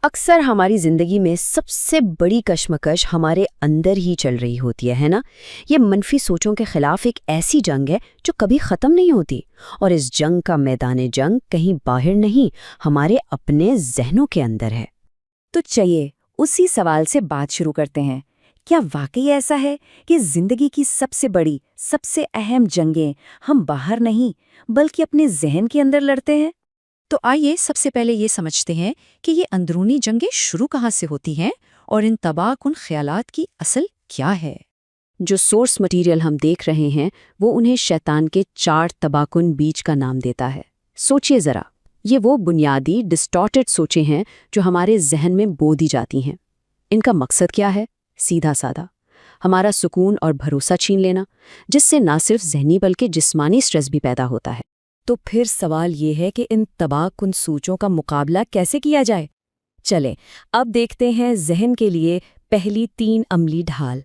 اکثر ہماری زندگی میں سب سے بڑی کشمکش ہمارے اندر ہی چل رہی ہوتی ہے نا؟ یہ منفی سوچوں کے خلاف ایک ایسی جنگ ہے جو کبھی ختم نہیں ہوتی، اور اس جنگ کا میدان جنگ کہیں باہر نہیں، ہمارے اپنے ذہنوں کے اندر ہے۔ تو چلیے اسی سوال سے بات شروع کرتے ہیں۔ کیا واقعی ایسا ہے کہ زندگی کی سب سے بڑی، سب سے اہم جنگیں ہم باہر نہیں بلکہ اپنے ذہن کے اندر لڑتے ہیں؟ تو آئیے سب سے پہلے یہ سمجھتے ہیں کہ یہ اندرونی جنگیں شروع کہاں سے ہوتی ہیں اور ان تباہ کن خیالات کی اصل کیا ہے۔ جو سورس مٹیریل ہم دیکھ رہے ہیں وہ انہیں شیطان کے 4 تباہ کن بیج کا نام دیتا ہے۔ سوچئے ذرا، یہ وہ بنیادی ڈسٹارٹڈ سوچیں ہیں جو ہمارے ذہن میں بو دی جاتی ہیں۔ ان کا مقصد کیا ہے؟ سیدھا سادہ، ہمارا سکون اور بھروسہ چھین لینا، جس سے نہ صرف ذہنی بلکہ جسمانی سٹریس بھی پیدا ہوتا ہے۔ تو پھر سوال یہ ہے کہ ان تباہ کن سوچوں کا مقابلہ کیسے کیا جائے؟ چلیں اب دیکھتے ہیں ذہن کے لیے پہلی 3 عملی ڈھال۔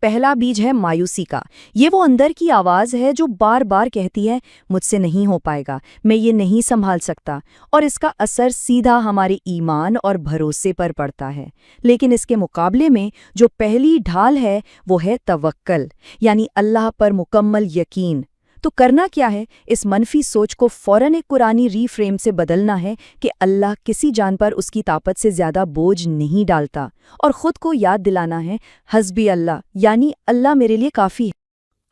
پہلا بیج ہے مایوسی کا۔ یہ وہ اندر کی آواز ہے جو بار بار کہتی ہے مجھ سے نہیں ہو پائے گا، میں یہ نہیں سنبھال سکتا، اور اس کا اثر سیدھا ہمارے ایمان اور بھروسے پر پڑتا ہے۔ لیکن اس کے مقابلے میں جو پہلی ڈھال ہے وہ ہے توکل، یعنی اللہ پر مکمل یقین۔ تو کرنا کیا ہے؟ اس منفی سوچ کو فوراً ایک قرآنی ری فریم سے بدلنا ہے کہ اللہ کسی جان پر اس کی طاقت سے زیادہ بوجھ نہیں ڈالتا، اور خود کو یاد دلانا ہے حسبی اللہ، یعنی اللہ میرے لیے کافی ہے۔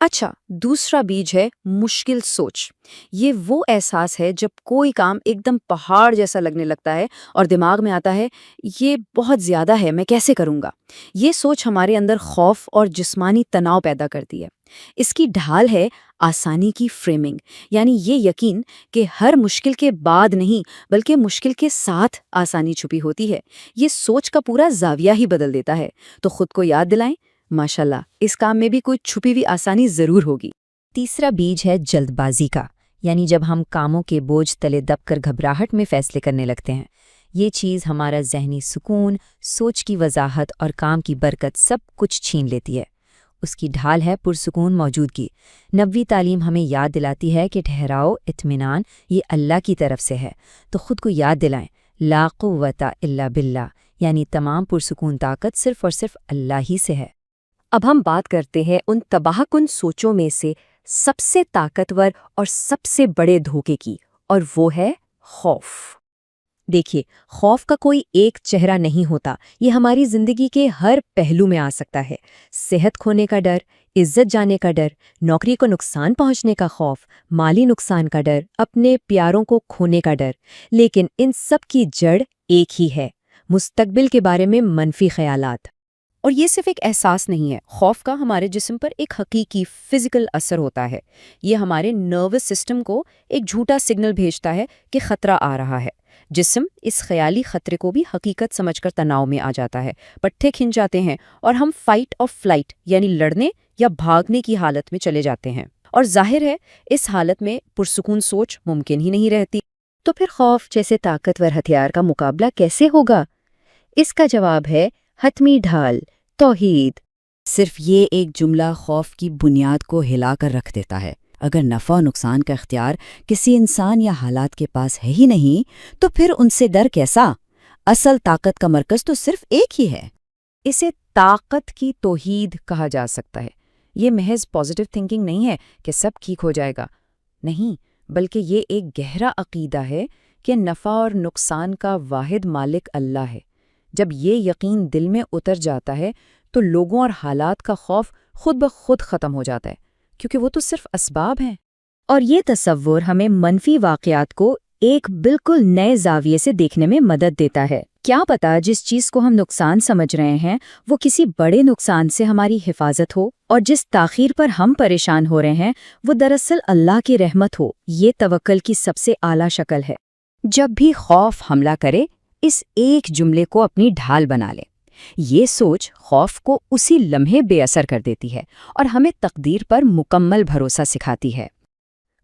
اچھا، دوسرا بیج ہے مشکل سوچ۔ یہ وہ احساس ہے جب کوئی کام ایک دم پہاڑ جیسا لگنے لگتا ہے اور دماغ میں آتا ہے یہ بہت زیادہ ہے، میں کیسے کروں گا۔ یہ سوچ ہمارے اندر خوف اور جسمانی تناؤ پیدا کرتی ہے۔ اس کی ڈھال ہے آسانی کی فریمنگ، یعنی یہ یقین کہ ہر مشکل کے بعد نہیں بلکہ مشکل کے ساتھ آسانی چھپی ہوتی ہے۔ یہ سوچ کا پورا زاویہ ہی بدل دیتا ہے۔ تو خود کو یاد دلائیں، ماشاءاللہ اس کام میں بھی کوئی چھپی ہوئی آسانی ضرور ہوگی۔ تیسرا بیج ہے جلد بازی کا، یعنی جب ہم کاموں کے بوجھ تلے دب کر گھبراہٹ میں فیصلے کرنے لگتے ہیں۔ یہ چیز ہمارا ذہنی سکون، سوچ کی وضاحت اور کام کی برکت سب کچھ چھین لیتی ہے۔ اس کی ڈھال ہے پرسکون موجودگی۔ نبوی تعلیم ہمیں یاد دلاتی ہے کہ ٹھہراؤ، اطمینان یہ اللہ کی طرف سے ہے۔ تو خود کو یاد دلائیں، لا قوت الا باللہ، یعنی تمام پرسکون طاقت صرف اور صرف اللہ ہی سے ہے۔ اب ہم بات کرتے ہیں ان تباہ کن سوچوں میں سے سب سے طاقتور اور سب سے بڑے دھوکے کی، اور وہ ہے خوف۔ دیکھیے، خوف کا کوئی ایک چہرہ نہیں ہوتا، یہ ہماری زندگی کے ہر پہلو میں آ سکتا ہے۔ صحت کھونے کا ڈر، عزت جانے کا ڈر، نوکری کو نقصان پہنچنے کا خوف، مالی نقصان کا ڈر، اپنے پیاروں کو کھونے کا ڈر۔ لیکن ان سب کی جڑ ایک ہی ہے، مستقبل کے بارے میں منفی خیالات۔ اور یہ صرف ایک احساس نہیں ہے، خوف کا ہمارے جسم پر ایک حقیقی فزیکل اثر ہوتا ہے۔ یہ ہمارے نروس سسٹم کو ایک جھوٹا سگنل بھیجتا ہے کہ خطرہ آ رہا ہے۔ جسم اس خیالی خطرے کو بھی حقیقت سمجھ کر تناؤ میں آ جاتا ہے، پٹھے کھنچ جاتے ہیں اور ہم فائٹ اور فلائٹ یعنی لڑنے یا بھاگنے کی حالت میں چلے جاتے ہیں، اور ظاہر ہے اس حالت میں پرسکون سوچ ممکن ہی نہیں رہتی۔ تو پھر خوف جیسے طاقتور ہتھیار کا مقابلہ کیسے ہوگا؟ اس کا جواب ہے حتمی ڈھال، توحید۔ صرف یہ ایک جملہ خوف کی بنیاد کو ہلا کر رکھ دیتا ہے۔ اگر نفع و نقصان کا اختیار کسی انسان یا حالات کے پاس ہے ہی نہیں تو پھر ان سے ڈر کیسا؟ اصل طاقت کا مرکز تو صرف ایک ہی ہے۔ اسے طاقت کی توحید کہا جا سکتا ہے۔ یہ محض پازیٹیو تھنکنگ نہیں ہے کہ سب ٹھیک ہو جائے گا، نہیں، بلکہ یہ ایک گہرا عقیدہ ہے کہ نفع اور نقصان کا واحد مالک اللہ ہے۔ جب یہ یقین دل میں اتر جاتا ہے تو لوگوں اور حالات کا خوف خود بخود ختم ہو جاتا ہے، کیونکہ وہ تو صرف اسباب ہیں۔ اور یہ تصور ہمیں منفی واقعات کو ایک بالکل نئے زاویے سے دیکھنے میں مدد دیتا ہے۔ کیا پتہ جس چیز کو ہم نقصان سمجھ رہے ہیں وہ کسی بڑے نقصان سے ہماری حفاظت ہو، اور جس تاخیر پر ہم پریشان ہو رہے ہیں وہ دراصل اللہ کی رحمت ہو۔ یہ توکل کی سب سے اعلیٰ شکل ہے۔ جب بھی خوف حملہ کرے، اس ایک جملے کو اپنی ڈھال بنا لے۔ یہ سوچ خوف کو اسی لمحے بے اثر کر دیتی ہے اور ہمیں تقدیر پر مکمل بھروسہ سکھاتی ہے۔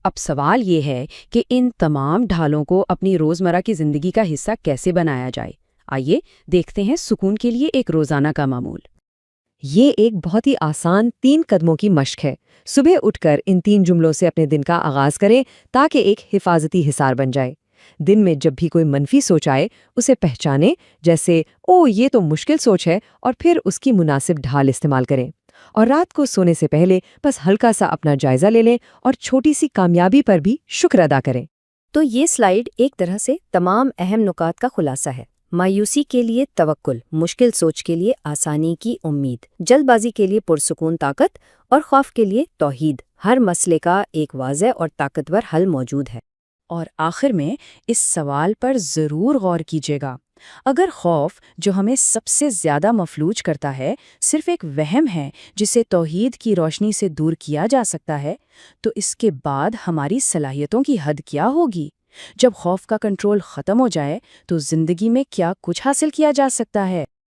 اب سوال یہ ہے کہ ان تمام ڈھالوں کو اپنی روزمرہ کی زندگی کا حصہ کیسے بنایا جائے؟ آئیے دیکھتے ہیں سکون کے لیے ایک روزانہ کا معمول۔ یہ ایک بہت ہی آسان 3 قدموں کی مشق ہے۔ صبح اٹھ کر ان 3 جملوں سے اپنے دن کا آغاز کریں تاکہ ایک حفاظتی حصار بن جائے۔ دن میں جب بھی کوئی منفی سوچ آئے اسے پہچانیں، جیسے او یہ تو مشکل سوچ ہے، اور پھر اس کی مناسب ڈھال استعمال کریں۔ اور رات کو سونے سے پہلے بس ہلکا سا اپنا جائزہ لے لیں اور چھوٹی سی کامیابی پر بھی شکر ادا کریں۔ تو یہ سلائیڈ ایک طرح سے تمام اہم نکات کا خلاصہ ہے۔ مایوسی کے لیے توکل، مشکل سوچ کے لیے آسانی کی امید، جلد بازی کے لیے پرسکون طاقت، اور خوف کے لیے توحید۔ ہر مسئلے کا ایک واضح اور طاقتور حل موجود ہے۔ اور آخر میں اس سوال پر ضرور غور کیجیے گا، اگر خوف جو ہمیں سب سے زیادہ مفلوج کرتا ہے صرف ایک وہم ہے جسے توحید کی روشنی سے دور کیا جا سکتا ہے، تو اس کے بعد ہماری صلاحیتوں کی حد کیا ہوگی؟ جب خوف کا کنٹرول ختم ہو جائے تو زندگی میں کیا کچھ حاصل کیا جا سکتا ہے؟